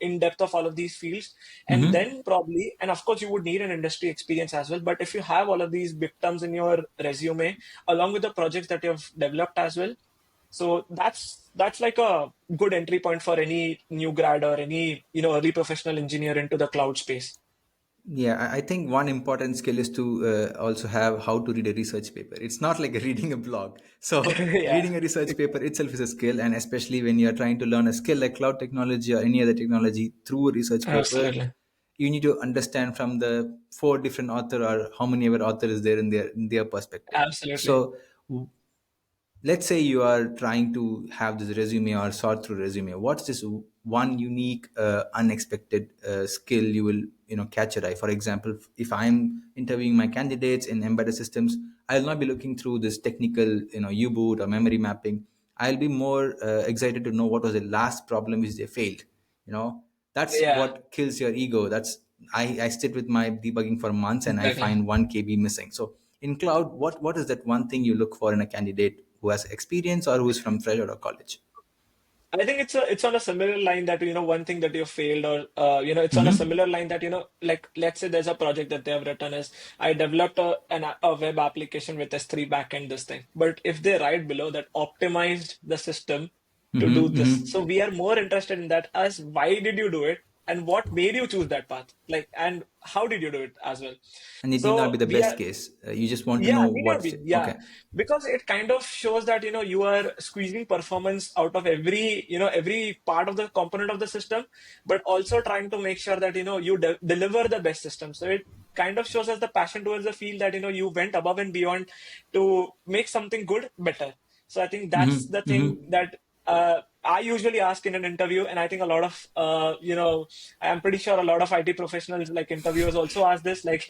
in depth of all of these fields, and then probably, and of course, you would need an industry experience as well. But if you have all of these big terms in your resume, along with the projects that you've developed as well, so that's like a good entry point for any new grad, or any early professional engineer into the cloud space. Yeah, I think one important skill is to also have how to read a research paper. It's not like reading a blog. So Yeah, reading a research paper itself is a skill, and especially when you're trying to learn a skill like cloud technology or any other technology through a research paper, absolutely, you need to understand from the four different author or how many ever author is there in their perspective. absolutely. So let's say you are trying to have this resume or sort through resume. What's this one unique unexpected skill you will catch your eye? For example, if I'm interviewing my candidates in embedded systems, I'll not be looking through this technical u-boot or memory mapping. I'll be more excited to know what was the last problem which they failed. you know that's Yeah, what kills your ego. I sit with my debugging for months and I exactly. find 1 KB missing. So in cloud, what is that one thing you look for in a candidate who has experience or who's from fresh out of college? I think it's on a similar line that one thing that you failed, or it's on a Mm-hmm. similar line that like let's say there's a project that they have written is I developed a web application with S3 backend this thing, but if they write below that optimized the system to do Mm-hmm. this, Mm-hmm. so we are more interested in that as why did you do it and what made you choose that path, like, and how did you do it as well. And it need not So be the we best are case. You just want to yeah, know need not what's be. Yeah, okay. because it kind of shows that you are squeezing performance out of every part of the component of the system, but also trying to make sure that you deliver the best system. So it kind of shows us the passion towards the field that you went above and beyond to make something good better. So I think that's the Mm-hmm. thing Mm-hmm. that I usually ask in an interview, and I think a lot of I'm pretty sure a lot of IT professionals like interviewers also ask this, like,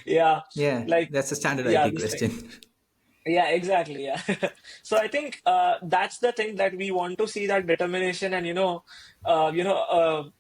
yeah, Yeah, like, that's a standard yeah, IT this thing. question. Yeah, exactly. Yeah. So I think that's the thing that we want to see, that determination and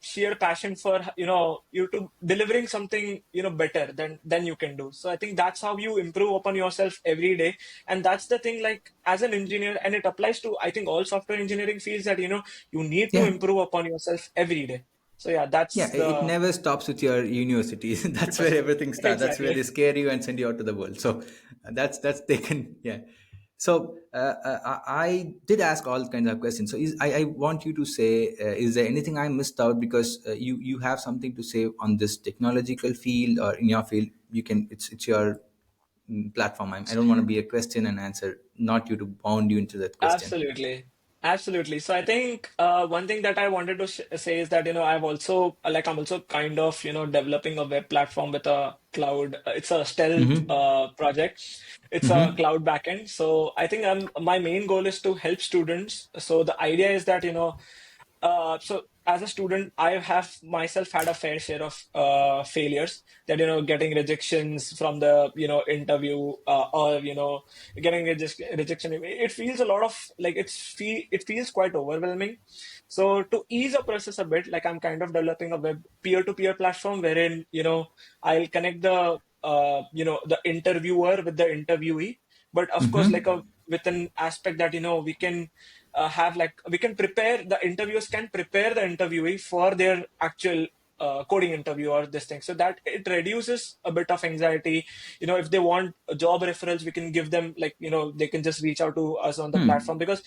sheer passion for you to delivering something better than you can do. So I think that's how you improve upon yourself every day, and that's the thing. Like as an engineer, and it applies to I think all software engineering fields, that you need to Yeah. improve upon yourself every day. So yeah, that's Yeah, it the never stops with your university. That's where question. everything starts. That's where Exactly. they scare you and send you out to the world. So that's taken. Yeah. So I did ask all kinds of questions. So I want you to say, is there anything I missed out? Because you have something to say on this technological field or in your field. You can. It's your platform. I don't want to be a question and answer, not you to bound you into that question. Absolutely. Absolutely. So I think one thing that I wanted to say is that, I'm also kind of, developing a web platform with a cloud. It's a stealth Mm-hmm. project. It's a Mm-hmm. cloud backend. So I think my main goal is to help students. So the idea is that, so as a student, I have myself had a fair share of failures, that getting rejections from the interview, or getting rejection. It feels a lot of like it feels quite overwhelming. So to ease the process a bit, like I'm kind of developing a web peer-to-peer platform wherein I'll connect the interviewer with the interviewee, but of course like Mm-hmm. a with an aspect that we can have like we can prepare the interviewers can prepare the interviewee for their actual coding interview or this thing, so that it reduces a bit of anxiety. If they want job referrals, we can give them, like, they can just reach out to us on the platform. Because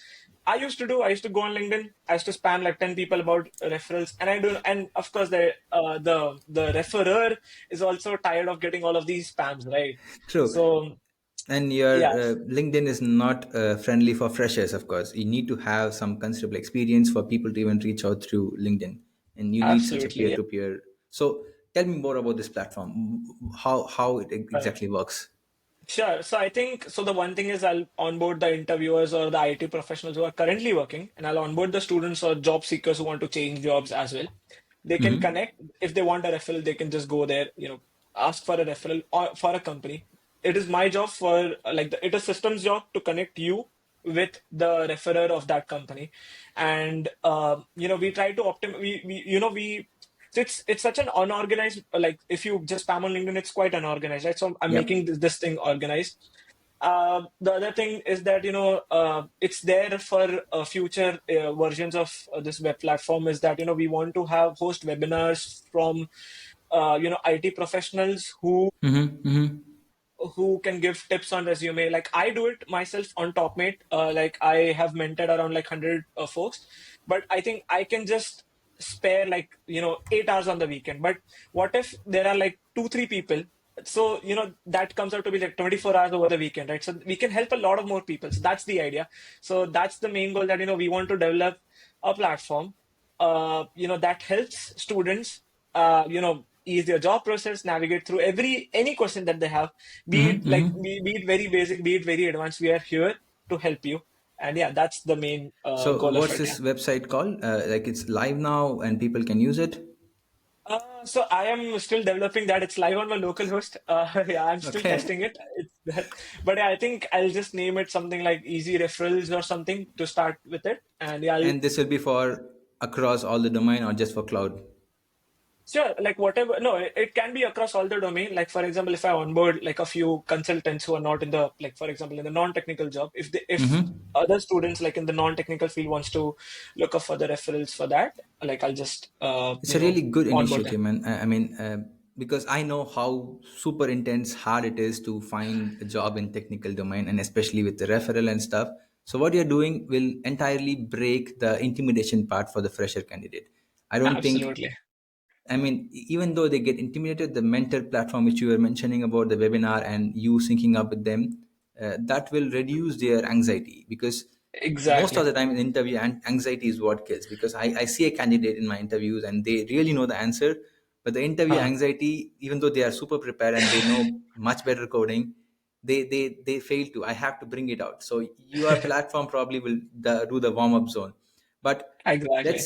I used to go on LinkedIn, I used to spam like 10 people about referrals, and I do, and of course the referrer is also tired of getting all of these spams, right? True. So And your yeah, LinkedIn is not friendly for freshers, of course. You need to have some considerable experience for people to even reach out through LinkedIn, and you need such a absolutely. peer Yeah. to peer. So tell me more about this platform, how it exactly works. Sure. So I think so. The one thing is I'll onboard the interviewers or the IT professionals who are currently working, and I'll onboard the students or job seekers who want to change jobs as well. They can Mm-hmm. connect. If they want a referral, they can just go there, ask for a referral or for a company. It is my job for it is systems job to connect you with the referrer of that company. And we try to we so it's such an unorganized, like if you just spam on LinkedIn, it's quite unorganized, right? So I'm Yeah. making this thing organized. The other thing is that it's there for future versions of this web platform, is that we want to have host webinars from IT professionals Mm-hmm. Mm-hmm. who can give tips on resume. Like I do it myself on TopMate. Like I have mentored around like 100 folks, but I think I can just spare like 8 hours on the weekend. But what if there are like 2 3 people? So that comes out to be like 24 hours over the weekend, right? So we can help a lot of more people. So that's the idea. So that's the main goal, that we want to develop a platform that helps students ease their job process, navigate through any question that they have, be it Mm-hmm. like Mm-hmm. be it very basic, be it very advanced. We are here to help you. And yeah, that's the main So goal of what's it. Yeah. this website called? Like it's live now and people can use it. So I am still developing that. It's live on my local host. Yeah, I'm still Okay. testing it. It's that, but yeah, I think I'll just name it something like Easy Referrals or something to start with it. And yeah, I'll And this will be for across all the domain or just for cloud? sure, like whatever. No, it can be across all the domain. Like for example, if I onboard like a few consultants who are not in the like for example in the non-technical job, if Mm-hmm. other students like in the non-technical field wants to look up for the referrals for that, like I'll just It's a really good onboard them. initiative, man. Because I know how super intense, hard it is to find a job in technical domain, and especially with the referral and stuff. So what you're doing will entirely break the intimidation part for the fresher candidate. I don't think Absolutely. even though they get intimidated, the mentor platform which you were mentioning about the webinar and you syncing up with them, that will reduce their anxiety because most of Exactly. the time in interview, anxiety is what kills. Because I see a candidate in my interviews and they really know the answer, but the interview Huh. anxiety, even though they are super prepared and they know much better coding, they fail to. I have to bring it out. So your platform probably will do the warm up zone, but Exactly.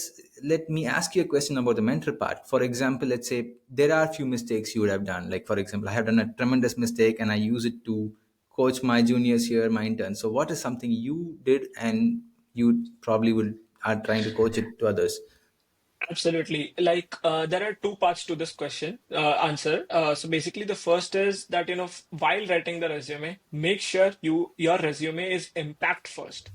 let me ask you a question about the mentor part. For example, let's say there are a few mistakes you would have done. Like for example, I have done a tremendous mistake and I use it to coach my juniors here, my interns. So what is something you did and you probably would are trying to coach it to others? Absolutely. Like, there are two parts to this question, answer. So basically, the first is that, while writing the resume, make sure your resume is impact first.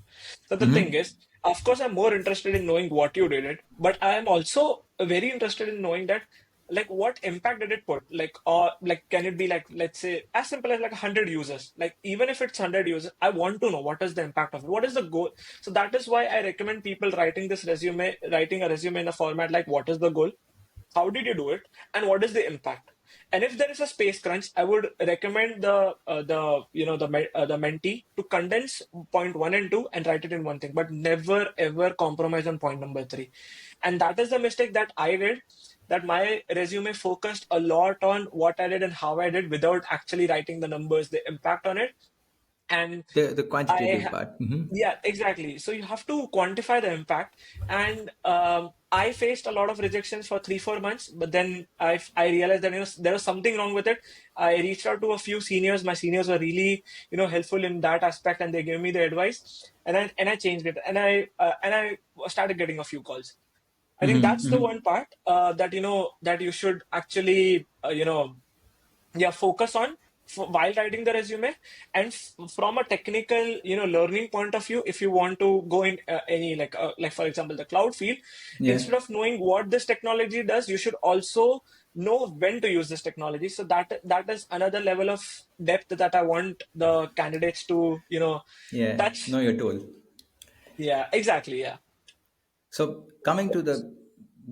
So the thing is, of course, I'm more interested in knowing what you did it, but I am also very interested in knowing that, like, what impact did it put? Like, or like, can it be like, let's say, as simple as like 100 users? Like, even if it's 100 users, I want to know what is the impact of it. What is the goal? So that is why I recommend people writing a resume in a format like what is the goal, how did you do it, and what is the impact. And if there is a space crunch, I would recommend the mentee to condense point one and two and write it in one thing, but never ever compromise on point number three. And that is the mistake that I did. That my resume focused a lot on what I did and how I did without actually writing the numbers, the impact on it. And The quantitative I part. Hmm. yeah, exactly. So you have to quantify the impact. And I faced a lot of rejections for 3, 4 months, but then I realized that there was something wrong with it. I reached out to a few seniors. My seniors were really helpful in that aspect, and they gave me the advice. And I changed it, and I started getting a few calls. I think that's the one part that that you should actually yeah focus on while writing the resume. And from a technical learning point of view, if you want to go in any like for example the cloud field, Yeah. instead of knowing what this technology does, you should also know when to use this technology. So that is another level of depth that I want the candidates to Yeah. touch. No, you're told. Yeah, exactly. Yeah, So coming to the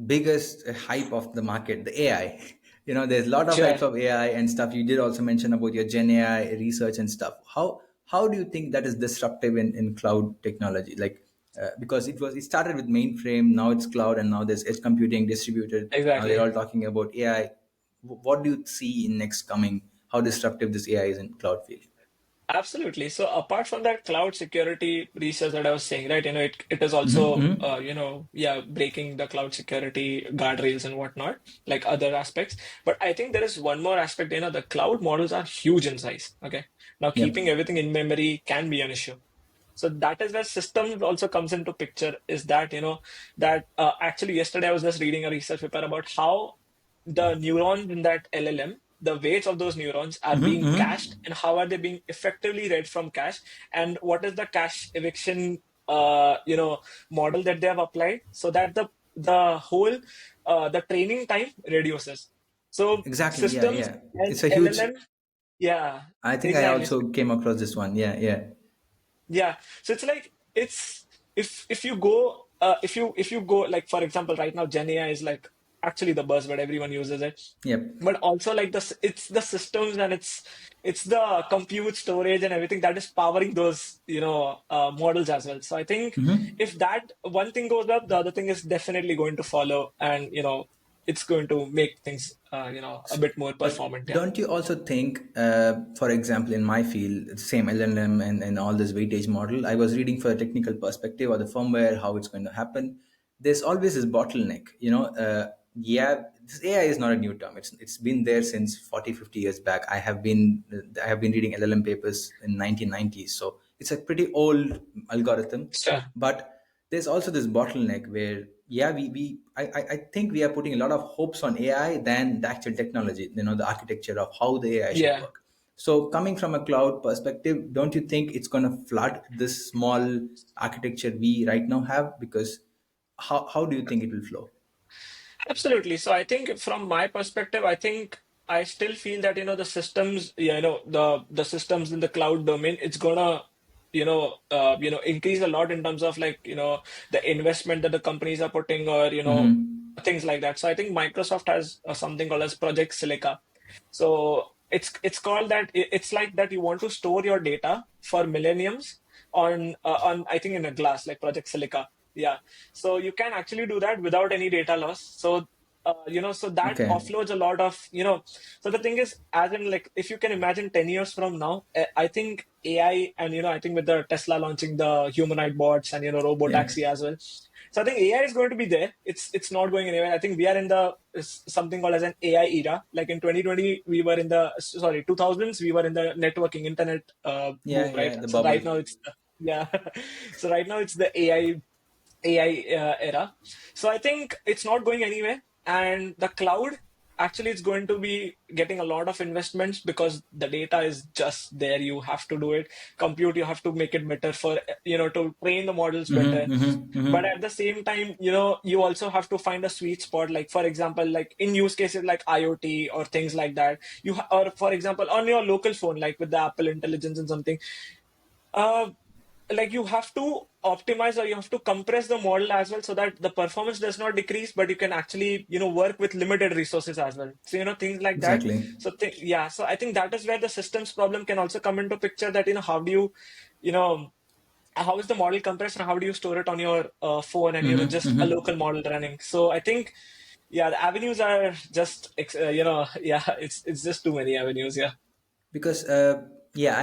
biggest hype of the market, the AI. There's a lot of sure. hype of AI and stuff. You did also mention about your Gen AI research and stuff. How do you think that is disruptive in cloud technology? Like because it started with mainframe, now it's cloud, and now there's edge computing distributed. Now they're Exactly. all talking about AI. What do you see in next coming? How disruptive this AI is in cloud field? Absolutely. So apart from that cloud security research that I was saying, right, it is Mm-hmm, also, mm-hmm. yeah, breaking the cloud security guardrails and whatnot, like other aspects. But I think there is one more aspect, the cloud models are huge in size. Okay. Now Yep. keeping everything in memory can be an issue. So that is where systems also comes into picture, is that, that actually yesterday I was just reading a research paper about how the neurons in that LLM, the weights of those neurons are Mm-hmm, being mm-hmm. cached, and how are they being effectively read from cache, and what is the cache eviction model that they have applied, so that the whole the training time reduces. So Exactly. Yeah, systems yeah. and It's a huge. LLM, yeah, I think I exactly. also came across this one. Yeah, yeah. Yeah, so it's like it's if you go if you go, like for example right now Gen AI is like actually the buzzword, everyone uses it. Yep. But also like it's the systems, and it's the compute storage and everything that is powering those models as well. So I think Mm-hmm. if that one thing goes up, the other thing is definitely going to follow, and it's going to make things, a bit more performant. But Yeah. don't you also think, for example, in my field, it's same LLM and all this weightage model, I was reading for a technical perspective or the firmware, how it's going to happen. There's always this bottleneck, yeah, this AI is not a new term. It's been there since 40, 50 years back. I have been reading LLM papers in 1990s. So it's a pretty old algorithm, Sure. but there's also this bottleneck where yeah I think we are putting a lot of hopes on AI than the actual technology, the architecture of how the AI should Yeah. work. So coming from a cloud perspective, don't you think it's going to flood this small architecture we right now have? Because how do you think it will flow? Absolutely. So I think from my perspective, I think I still feel that, the systems, the systems in the cloud domain, it's gonna, increase a lot in terms of like, the investment that the companies are putting, or, Mm-hmm. things like that. So I think Microsoft has something called as Project Silica. So it's called that, it's like that you want to store your data for millenniums on I think in a glass, like Project Silica. Yeah. So you can actually do that without any data loss. So so that Okay. offloads a lot of, so the thing is, as in, like, if you can imagine 10 years from now, I think AI, and I think with the Tesla launching the humanoid bots and robo Yeah. taxi as well. So I think AI is going to be there. It's not going anywhere. I think we are in the something called as an AI era. Like in 2020, we were in the, sorry, 2000s, we were in the networking internet Yeah, boom, right? yeah, the So bubble. right now it's yeah. So right now it's the AI era. So I think it's not going anywhere. And the cloud, actually, it's going to be getting a lot of investments because the data is just there. You have to do it. Compute, you have to make it better for, to train the models better. Mm-hmm, mm-hmm, But mm-hmm. at the same time, you also have to find a sweet spot. Like, for example, like in use cases like IoT or things like that, or for example, on your local phone, like with the Apple Intelligence and something, uh, like you have to optimize, or you have to compress the model as well, so that the performance does not decrease, but you can actually work with limited resources as well. So things like that. Exactly. So yeah, so I think that is where the systems problem can also come into picture, that how do you, you know how is the model compressed, and how do you store it on your phone, and Mm-hmm, just a mm-hmm. local model running. So I think, yeah, the avenues are just yeah, it's just too many avenues. Yeah. Because yeah,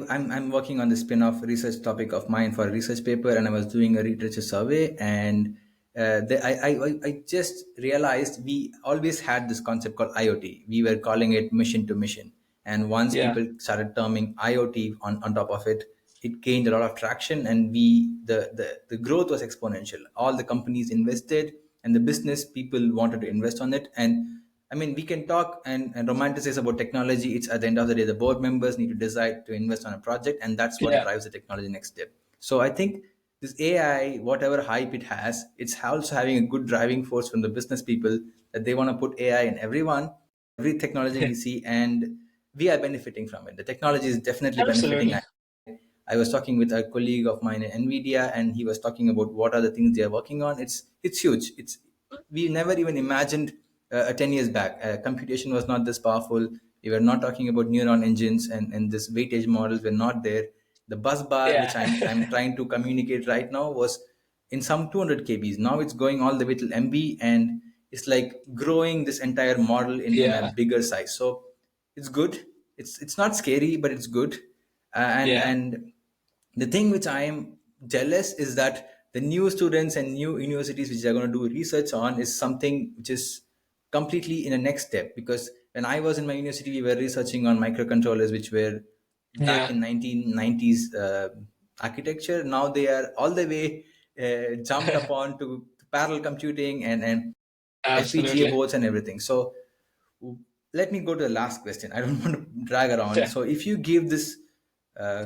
I'm working on the spin-off research topic of mine for a research paper, and I was doing a literature survey, and I just realized we always had this concept called IoT. We were calling it mission to mission, and once Yeah. people started terming IoT on top of it, it gained a lot of traction, and the growth was exponential. All the companies invested, and the business people wanted to invest on it. And I mean, we can talk and romanticize about technology. It's at the end of the day, the board members need to decide to invest on a project, and that's what Yeah. drives the technology next step. So I think this AI, whatever hype it has, it's also having a good driving force from the business people, that they want to put AI in everyone, every technology we see, and we are benefiting from it. The technology is definitely benefiting. Absolutely. I was talking with a colleague of mine in Nvidia, and he was talking about what are the things they are working on. It's huge. It's we never even imagined 10 years back. Computation was not this powerful. We were not talking about neuron engines, and this weightage models were not there. The bus bar, which Yeah. I'm trying to communicate right now, was in some 200 kbs. Now it's going all the way till MB, and it's like growing this entire model in a Yeah. bigger size. So it's good. It's not scary, but it's good. Yeah. And the thing which I am jealous is that the new students and new universities which are going to do research on is something which is completely in a next step. Because when I was in my university, we were researching on microcontrollers which were back Yeah. in 1990s architecture. Now they are all the way jumped upon to parallel computing and FPGA Absolutely. boards and everything. So let me go to the last question. I don't want to drag around. Sure. So if you give this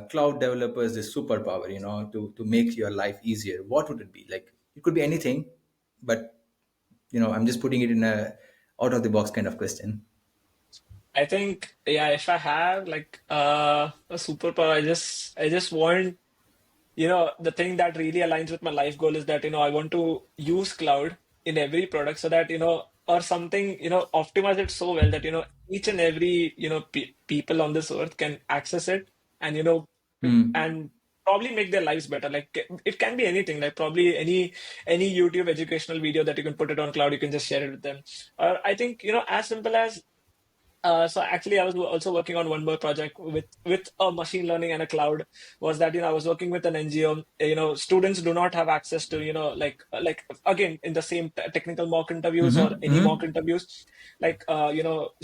cloud developers this superpower, to make your life easier, what would it be? Like it could be anything, but I'm just putting it in a out of the box kind of question. I think, yeah, if I have like a superpower, I just want, the thing that really aligns with my life goal is that, I want to use cloud in every product, so that, or something, optimize it so well that, each and every, people on this earth can access it, and, Hmm. and probably make their lives better. Like it can be anything, like probably any YouTube educational video that you can put it on cloud, you can just share it with them. Or I think, as simple as so actually, I was also working on one more project with a machine learning and a cloud. Was that I was working with an NGO. Students do not have access to like again in the same technical mock interviews or Mm-hmm. any mock Mm-hmm. interviews, like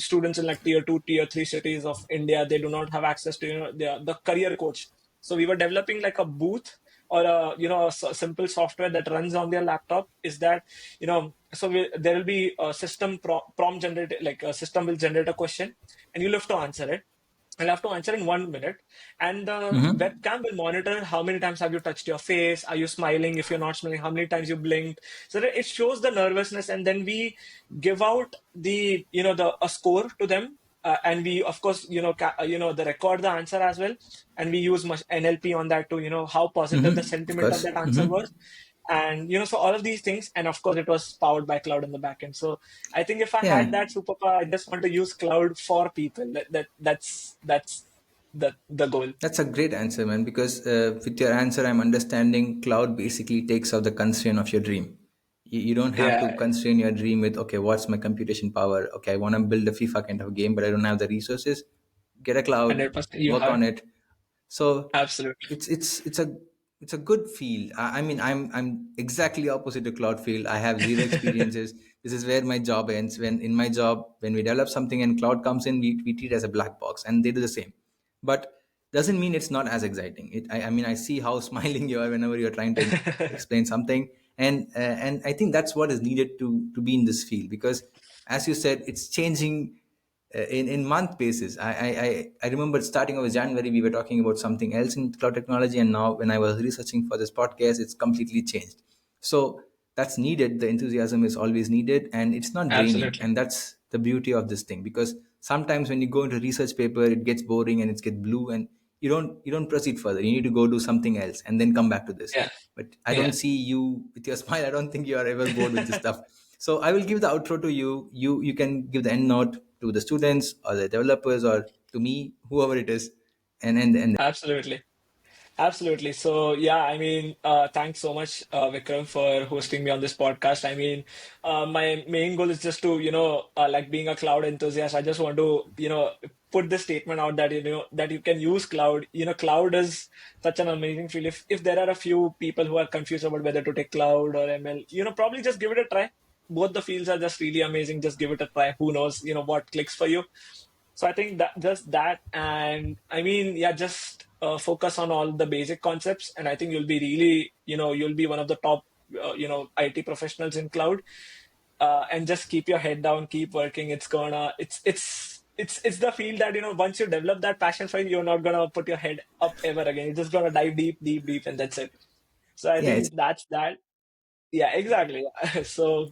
students in like tier two, tier three cities of India, they do not have access to the career coach. So we were developing like a booth or a simple software that runs on their laptop. Is that so there will be a system prompt generate, like a system will generate a question, and you'll have to answer it. You'll have to answer in 1 minute, and the Mm-hmm. webcam will monitor how many times have you touched your face, are you smiling, if you're not smiling, how many times you blinked, so that it shows the nervousness, and then we give out the the a score to them. And we of course the record the answer as well, and we use much NLP on that to how positive the Mm-hmm. Of sentiment of course. that answer Mm-hmm. was. And so all of these things, and of course it was powered by cloud in the backend. So I think if I Yeah. had that superpower, I just want to use cloud for people. That's the goal. That's a great answer, man. Because with your answer, I'm understanding cloud basically takes off the constraint of your dream. You don't have to Yeah, constrain your dream with, okay, what's my computation power? Okay, I want to build a FIFA kind of game, but I don't have the resources. Get a cloud, 100%. You work have on it. So absolutely. it's a good field. I mean, I'm exactly opposite to cloud field. I have zero experiences. This is where my job ends. When in my job, when we develop something and cloud comes in, we treat it as a black box, and they do the same. But doesn't mean it's not as exciting. I mean, I see how smiling you are whenever you're trying to explain something, and I think that's what is needed to be in this field, because, as you said, it's changing in month basis. I remember starting of January, we were talking about something else in cloud technology, and now when I was researching for this podcast, it's completely changed. So that's needed. The enthusiasm is always needed, and it's not draining, Absolutely. and that's the beauty of this thing. Because sometimes when you go into research paper, it gets boring and it gets blue, and you don't proceed further. You need to go do something else and then come back to this. Yeah. But I don't Yeah. see you with your smile. I don't think you are ever bored with this stuff. So I will give the outro to you. You can give the end note to the students or the developers or to me, whoever it is, and Absolutely. Absolutely. So yeah, I mean, thanks so much, Vikram, for hosting me on this podcast. I mean, my main goal is just to, like being a cloud enthusiast, I just want to, put this statement out that, that you can use cloud. Cloud is such an amazing field. If there are a few people who are confused about whether to take cloud or ML, probably just give it a try. Both the fields are just really amazing. Just give it a try. Who knows, what clicks for you. So I think that just that, and I mean, yeah, just focus on all the basic concepts, and I think you'll be really, you'll be one of the top, IT professionals in cloud. And just keep your head down, keep working. It's the field that once you develop that passion for it, you're not gonna put your head up ever again. You're just gonna dive deep, deep, deep, and that's it. So I yeah, it's think that's that. Yeah, exactly. So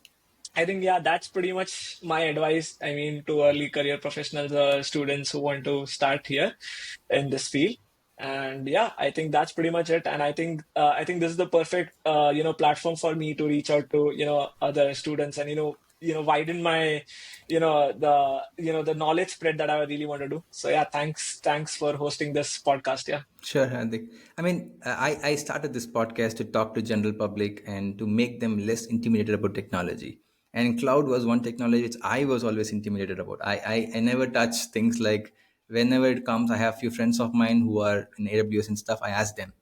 I think, yeah, that's pretty much my advice. I mean, to early career professionals or students who want to start here in this field. And yeah, I think that's pretty much it. And I think this is the perfect platform for me to reach out to other students and widen my the knowledge spread that I really want to do. So yeah, thanks for hosting this podcast. Yeah, sure, Hardik. I mean, I started this podcast to talk to general public and to make them less intimidated about technology. And cloud was one technology which I was always intimidated about. I never touch things like, whenever it comes, I have few friends of mine who are in AWS and stuff. I ask them.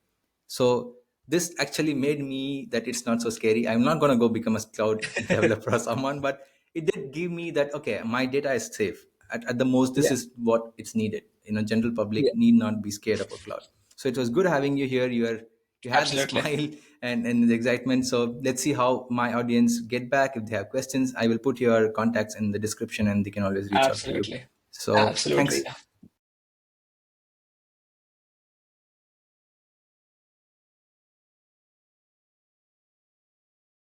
So this actually made me that it's not so scary. I'm not going to go become a cloud developer or someone, but it did give me that, okay, my data is safe. At the most, this yeah, is what it's needed. General public yeah, need not be scared about cloud. So it was good having you here. You had the absolutely, smile and the excitement. So let's see how my audience get back. If they have questions, I will put your contacts in the description and they can always reach out to you. absolutely, So absolutely. thanks.